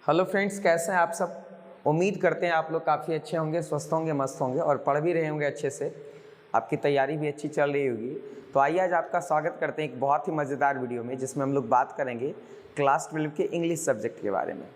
Hello friends, कैसे हैं आप सब। उम्मीद करते हैं आप लोग काफ़ी अच्छे होंगे, स्वस्थ होंगे, मस्त होंगे और पढ़ भी रहे होंगे अच्छे से। आपकी तैयारी भी अच्छी चल रही होगी। तो आइए आज आपका स्वागत करते हैं एक बहुत ही मज़ेदार वीडियो में, जिसमें हम लोग बात करेंगे क्लास 12 के इंग्लिश सब्जेक्ट के बारे में।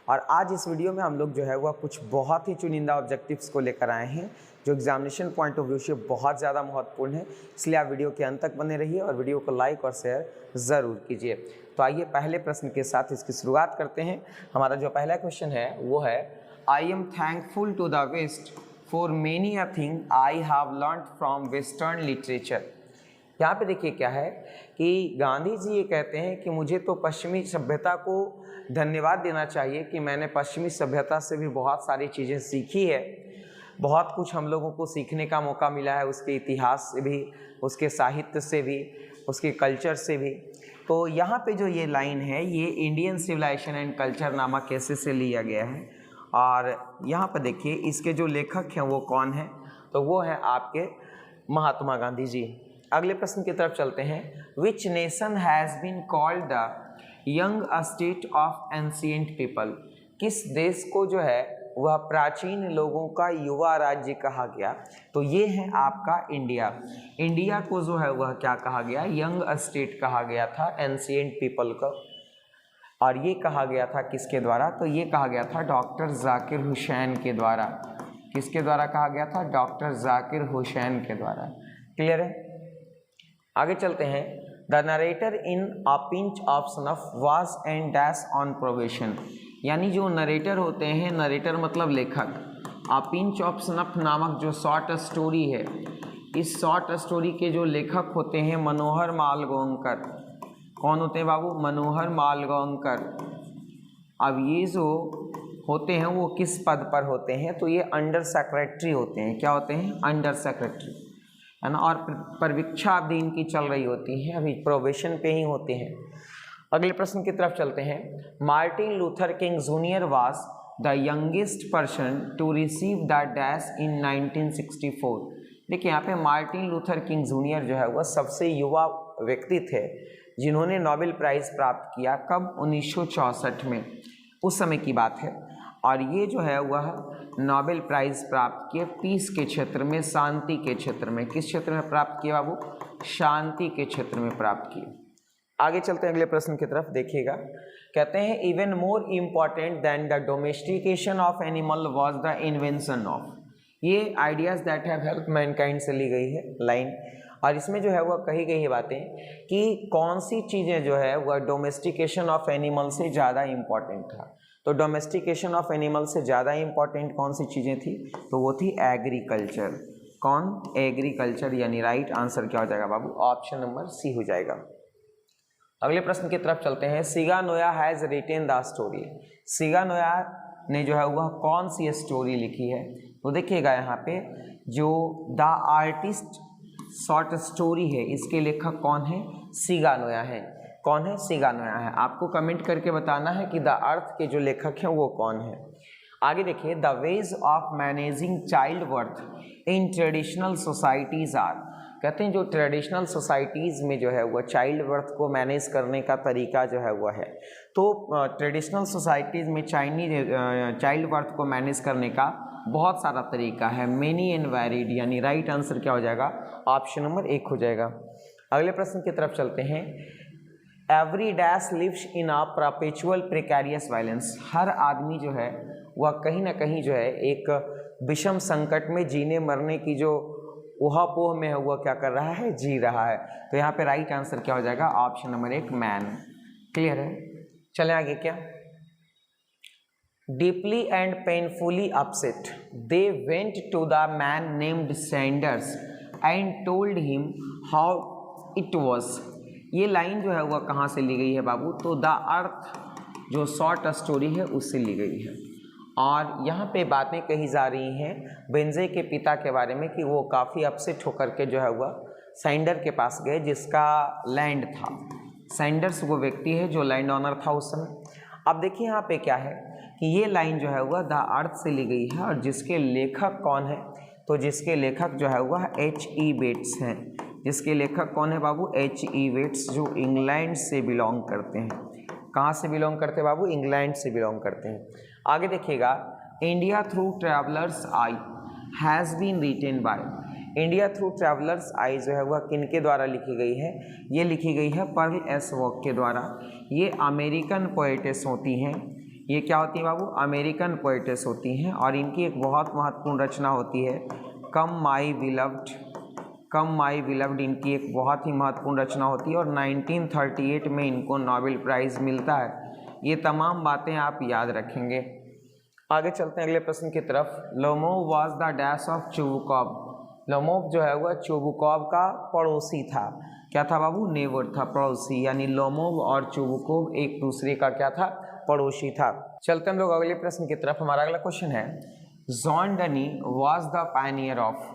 और आज इस वीडियो में हम लोग जो है वह कुछ बहुत ही चुनिंदा ऑब्जेक्टिव्स को लेकर आए हैं जो एग्जामिनेशन पॉइंट ऑफ व्यू से बहुत ज़्यादा महत्वपूर्ण है। इसलिए आप वीडियो के अंत तक बने रहिए और वीडियो को लाइक और शेयर ज़रूर कीजिए। तो आइए पहले प्रश्न के साथ इसकी शुरुआत करते हैं। हमारा जो पहला क्वेश्चन है वो है, I am thankful to the West for many a thing I have learn from western literature. यहाँ पे देखिए क्या है कि गांधी जी ये कहते हैं कि मुझे तो पश्चिमी सभ्यता को धन्यवाद देना चाहिए कि मैंने पश्चिमी सभ्यता से भी बहुत सारी चीज़ें सीखी है। बहुत कुछ हम लोगों को सीखने का मौका मिला है, उसके इतिहास से भी, उसके साहित्य से भी, उसके कल्चर से भी। तो यहाँ पे जो ये लाइन है ये इंडियन सिविलाइजेशन एंड कल्चर नामक ऐसे से लिया गया है। और यहाँ पर देखिए इसके जो लेखक हैं वो कौन है, तो वो है आपके महात्मा गांधी जी। अगले प्रश्न की तरफ चलते हैं। Which nation has been called the young state of ancient people. किस देश को जो है वह प्राचीन लोगों का युवा राज्य कहा गया, तो ये है आपका इंडिया। इंडिया को जो है वह क्या कहा गया, यंग स्टेट कहा गया था एंशिएंट पीपल को। और ये कहा गया था किसके द्वारा, तो ये कहा गया था डॉक्टर जाकिर हुसैन के द्वारा। किसके द्वारा कहा गया था, डॉक्टर जाकिर हुसैन के द्वारा। क्लियर है। आगे चलते हैं। The narrator in a pinch of snuff was and dash on probation. यानी जो नरेटर होते हैं, नरेटर मतलब लेखक, अ पिंच ऑफ स्नफ नामक जो शॉर्ट स्टोरी है, इस शॉर्ट स्टोरी के जो लेखक होते हैं मनोहर मालगोंकर। कौन होते हैं बाबू, मनोहर मालगोंकर। अब ये जो होते हैं वो किस पद पर होते हैं, तो ये अंडर सेक्रेटरी होते हैं। क्या होते हैं, अंडर सेक्रेटरी, है ना। और परीक्षा अवधि इनकी चल रही होती है, अभी प्रोबेशन पे ही होते हैं। अगले प्रश्न की तरफ चलते हैं। Martin Luther King Junior was the youngest person to receive the dash in 1964। देखिए यहाँ पे मार्टिन लूथर किंग जूनियर जो है वह सबसे युवा व्यक्ति थे जिन्होंने नोबेल प्राइज़ प्राप्त किया। कब, 1964 में, उस समय की बात है। और ये जो है वह नोबेल प्राइज़ प्राप्त किए पीस के क्षेत्र में, शांति के क्षेत्र में। किस क्षेत्र में प्राप्त किए बाबू, शांति के क्षेत्र में प्राप्त किए। आगे चलते हैं अगले प्रश्न की तरफ। देखिएगा, कहते हैं even more important than the domestication of animal was the invention of. ये ideas that have help mankind से ली गई है लाइन। और इसमें जो है वह कही गई है बातें कि कौन सी चीज़ें जो है वह डोमेस्टिकेशन ऑफ एनिमल से ज़्यादा इम्पॉर्टेंट था। तो डोमेस्टिकेशन ऑफ एनिमल से ज़्यादा इम्पॉर्टेंट कौन सी चीज़ें थी, तो वो थी एग्रीकल्चर। कौन, एग्रीकल्चर। यानी राइट आंसर क्या हो जाएगा बाबू, ऑप्शन नंबर सी हो जाएगा। अगले प्रश्न की तरफ चलते हैं। सिगानोया हैज़ रिटेन द स्टोरी। सिगानोया ने जो है वह कौन सी स्टोरी लिखी है, तो देखिएगा यहाँ पे जो द आर्टिस्ट शॉर्ट स्टोरी है इसके लेखक कौन है, सिगानोया है। कौन है, सिगानोया है। आपको कमेंट करके बताना है कि द अर्थ के जो लेखक हैं वो कौन है। आगे देखिए, the ways of managing child birth in traditional societies are. कहते हैं जो ट्रेडिशनल सोसाइटीज़ में जो है वह चाइल्ड बर्थ को मैनेज करने का तरीका जो है वह है। तो ट्रेडिशनल सोसाइटीज़ में चाइल्ड बर्थ को मैनेज करने का बहुत सारा तरीका है, मेनी एंड वैरिड। यानी राइट आंसर क्या हो जाएगा, ऑप्शन नंबर 1 हो जाएगा। अगले प्रश्न की तरफ चलते हैं। Every dash lives in a perpetual precarious violence. हर आदमी जो है वह कहीं ना कहीं जो है एक विषम संकट में जीने मरने की जो ऊहापोह में है वह क्या कर रहा है, जी रहा है। तो यहाँ पे राइट आंसर क्या हो जाएगा, ऑप्शन नंबर 1 मैन। क्लियर है। चले आगे। क्या, deeply and painfully upset they went to the man named Sanders and told him how it was. ये लाइन जो है वह कहाँ से ली गई है बाबू, तो द अर्थ जो शॉर्ट स्टोरी है उससे ली गई है। और यहाँ पे बातें कही जा रही हैं बेंजे के पिता के बारे में कि वो काफ़ी अपसेट होकर के जो है वह सैंडर के पास गए जिसका लैंड था। सैंडर्स वो व्यक्ति है जो लैंड ऑनर था उस समय। अब देखिए यहाँ पे क्या है कि ये लाइन जो है वह द अर्थ से ली गई है और जिसके लेखक कौन है, तो जिसके लेखक जो है वह H.E. बेट्स हैं। जिसके लेखक कौन है बाबू, H.E. बेट्स, जो इंग्लैंड से बिलोंग करते हैं। कहाँ से बिलोंग करते हैं बाबू? इंग्लैंड से बिलोंग करते हैं। आगे देखिएगा, India through travellers eye has been written by. India through travellers eye जो है वह किनके द्वारा लिखी गई है? ये लिखी गई है पर्ल एस वॉक के द्वारा। ये अमेरिकन पोएटेस होती हैं। ये क्या होती है बाबू? अमेरिकन पोएटेस होती हैं और इनकी एक बहुत महत्वपूर्ण रचना होती है कम माई बिलव्ड। कम माई बिलव्ड इनकी एक बहुत ही महत्वपूर्ण रचना होती है और 1938 में इनको नोबेल प्राइज़ मिलता है। ये तमाम बातें आप याद रखेंगे। आगे चलते हैं अगले प्रश्न की तरफ। Lomov was the dash of Chubukov. Lomov जो है वह चुबुकॉव का पड़ोसी था। क्या था बाबू? नेबर था, पड़ोसी, यानी लोमोव और चुबुकोव एक दूसरे का क्या था? पड़ोसी था। चलते हम लोग अगले प्रश्न की तरफ। हमारा अगला क्वेश्चन है, John Donne was the pioneer of.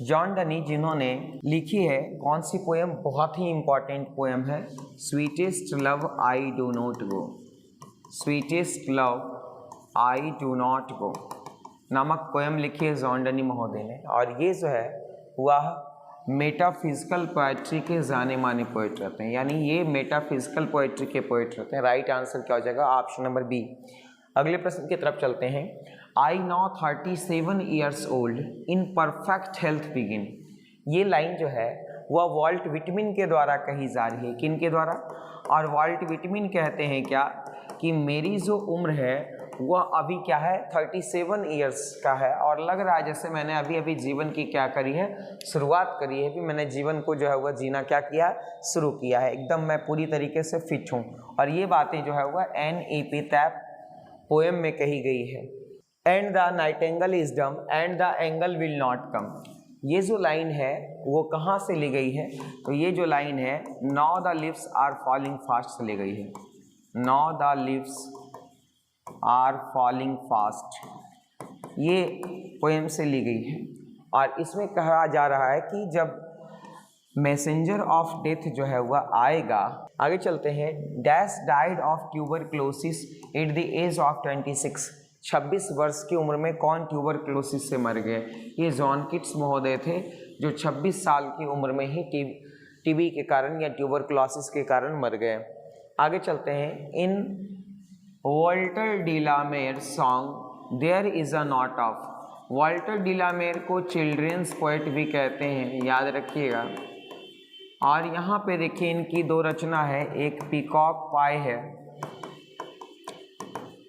John Donne जिन्होंने लिखी है कौन सी पोएम? बहुत ही इंपॉर्टेंट पोएम है, sweetest love I do not go. Sweetest love I do not go नामक पोएम लिखी है जॉन डनी महोदय ने, और ये जो है वह मेटाफिजिकल पोएट्री के जाने माने पोएट रहते हैं, यानी ये मेटाफिजिकल पोएट्री के पोएट रहते हैं। राइट आंसर क्या हो जाएगा? Option number B. अगले प्रश्न की तरफ चलते हैं। I now 37 years old in perfect health begin. ये लाइन जो है वह वॉल्ट विटमिन के द्वारा कही जा रही है। किन के द्वारा? और वॉल्ट विटमिन कहते हैं क्या कि मेरी जो उम्र है वह अभी क्या है? 37 ईयर्स का है, और लग रहा है जैसे मैंने अभी अभी जीवन की क्या करी है? शुरुआत करी है। भी मैंने जीवन को जो है वह जीना क्या किया? शुरू किया है। एकदम मैं पूरी तरीके से फिट हूँ। और ये बातें जो है वह N.E.P. टैप पोएम में कही गई है। And the Nightingale is dumb and the angle will not come. ये जो लाइन है वो कहाँ से ली गई है? तो ये जो लाइन है now the leaves are falling fast से ली गई है। Now the leaves are falling fast, ये पोएम से ली गई है। और इसमें कहा जा रहा है कि जब मैसेंजर ऑफ डेथ जो है वह आएगा। आगे चलते हैं। Dash died of tuberculosis at the age of 26। 26 वर्ष की उम्र में कौन ट्यूबरक्लोसिस से मर गए? ये जॉन किट्स महोदय थे, जो 26 साल की उम्र में ही टीबी के कारण या ट्यूबरक्लोसिस के कारण मर गए। आगे चलते हैं। In Walter de la Mare song there is a knot of. Walter de la Mare को चिल्ड्रेंस पोएट भी कहते हैं, याद रखिएगा। और यहाँ पे देखिए इनकी दो रचना है, एक पीकॉक पाई है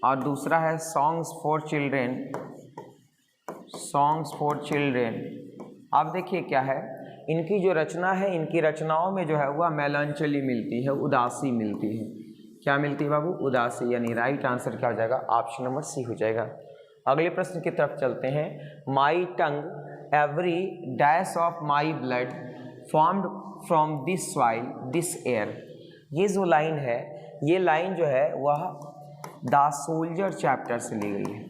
और दूसरा है songs for children. Songs for children. अब देखिए क्या है इनकी जो रचना है, इनकी रचनाओं में जो है वह मेलांचली मिलती है, उदासी मिलती है। क्या मिलती है बाबू? उदासी। यानी राइट आंसर क्या हो जाएगा? ऑप्शन नंबर सी हो जाएगा। अगले प्रश्न की तरफ चलते हैं। My tongue every dash of my blood formed from this soil this air. ये जो लाइन है, ये लाइन जो है वह द सोल्जर चैप्टर से ली गई है।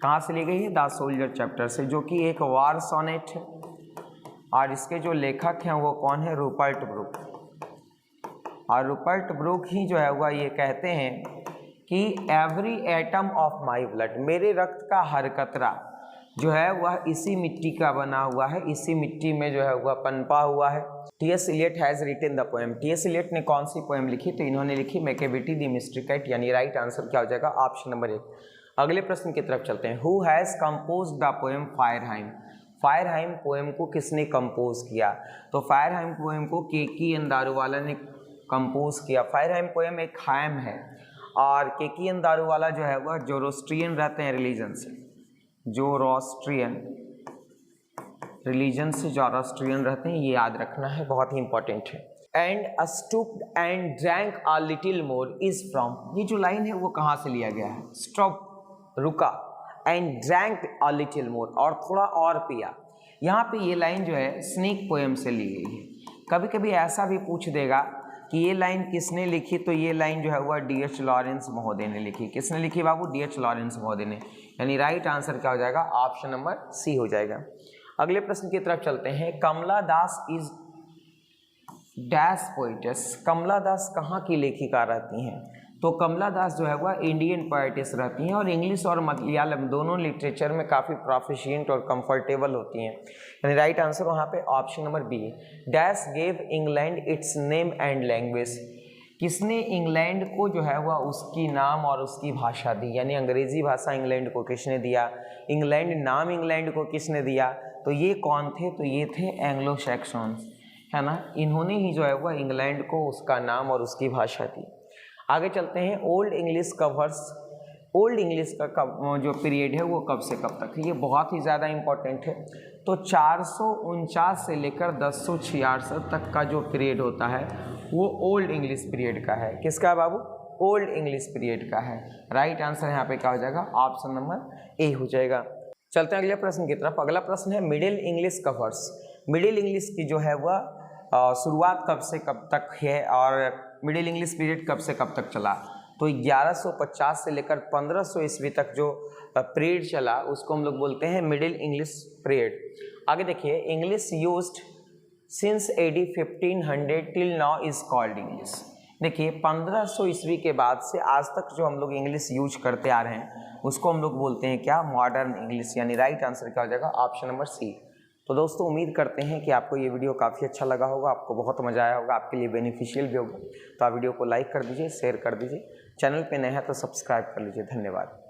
कहाँ से ली गई है? द सोल्जर चैप्टर से, जो कि एक वार सोनेट है। और इसके जो लेखक हैं वो कौन है? Rupert Brooke. और रूपर्ट ब्रूक ही जो है वह ये कहते हैं कि every atom of my blood, मेरे रक्त का हर कतरा जो है वह इसी मिट्टी का बना हुआ है, इसी मिट्टी में जो है वह पनपा हुआ है। T.S. Eliot has written the poem. T.S. Eliot ने कौन सी पोएम लिखी? तो इन्होंने लिखी मैकेविटी द मिस्ट्री कैट, यानी राइट आंसर क्या हो जाएगा? Option number 1। अगले प्रश्न की तरफ चलते हैं। Who has composed the poem fire hymn. Fire hymn poem को किसने कंपोज किया? तो फायरहाइम पोएम को के.की.एन. दारूवाला ने कंपोज किया। फायरहाइम पोएम एक हाइम है और के.की.एन. दारूवाला जो है वह जोरोस्ट्रियन रहते हैं रिलीजन से। जोरोस्ट्रियन रिलीजन से जोरोस्ट्रियन रहते हैं, ये याद रखना है, बहुत ही इंपॉर्टेंट है। And stooped and drank a little more is from. ये जो लाइन है वो कहाँ से लिया गया है? स्टॉप, रुका, and drank a little more, और थोड़ा और पिया। यहाँ पे ये लाइन जो है स्नेक पोएम से ली गई है। कभी कभी ऐसा भी पूछ देगा कि ये लाइन किसने लिखी, तो ये लाइन जो है वह D.H. लॉरेंस महोदय ने लिखी। किसने लिखी बाबू? D.H. लॉरेंस महोदय ने। यानी राइट आंसर क्या हो जाएगा? ऑप्शन नंबर सी हो जाएगा। अगले प्रश्न की तरफ चलते हैं। कमला दास इज डैश पोइटेस। कमला दास कहाँ की लेखिका रहती हैं? तो कमला दास जो है वह इंडियन पोइटेस रहती हैं और इंग्लिश और मलयालम दोनों लिटरेचर में काफ़ी प्रोफिशिएंट और कंफर्टेबल होती हैं। यानी राइट आंसर वहाँ पे ऑप्शन नंबर बी है। Dash gave England it's name and language. किसने इंग्लैंड को जो है वह उसकी नाम और उसकी भाषा दी, यानी अंग्रेजी भाषा इंग्लैंड को किसने दिया, इंग्लैंड नाम इंग्लैंड को किसने दिया, तो ये कौन थे, तो ये थे एंग्लो सैक्सन्स, है ना। इन्होंने ही जो है वह इंग्लैंड को उसका नाम और उसकी भाषा दी। आगे चलते हैं, old English covers, old English का कब जो पीरियड है वो कब से कब तक है, ये बहुत ही ज़्यादा इम्पोर्टेंट है। तो 449 से लेकर 1066 तक का जो पीरियड होता है वो ओल्ड इंग्लिश पीरियड का है। किसका है बाबू, ओल्ड इंग्लिश पीरियड का है। राइट आंसर यहाँ पे क्या हो जाएगा, ऑप्शन नंबर ए हो जाएगा। चलते हैं अगले प्रश्न की तरफ। अगला प्रश्न है middle English covers, middle English की जो है वह शुरुआत कब से कब तक है और मिडिल इंग्लिश पीरियड कब से कब तक चला, तो 1150 से लेकर 1500 ईस्वी तक जो पीरियड चला उसको हम लोग बोलते हैं मिडिल इंग्लिश पीरियड। आगे देखिए, English used since AD 1500 till now is called English. देखिए 1500 ईस्वी के बाद से आज तक जो हम लोग इंग्लिश यूज करते आ रहे हैं उसको हम लोग बोलते हैं क्या, मॉडर्न इंग्लिश, यानी राइट आंसर क्या हो जाएगा, ऑप्शन नंबर सी। तो दोस्तों उम्मीद करते हैं कि आपको ये वीडियो काफ़ी अच्छा लगा होगा, आपको बहुत मज़ा आया होगा, आपके लिए बेनिफिशियल भी होगा। तो आप वीडियो को लाइक कर दीजिए, शेयर कर दीजिए, चैनल पे नए हैं तो सब्सक्राइब कर लीजिए। धन्यवाद।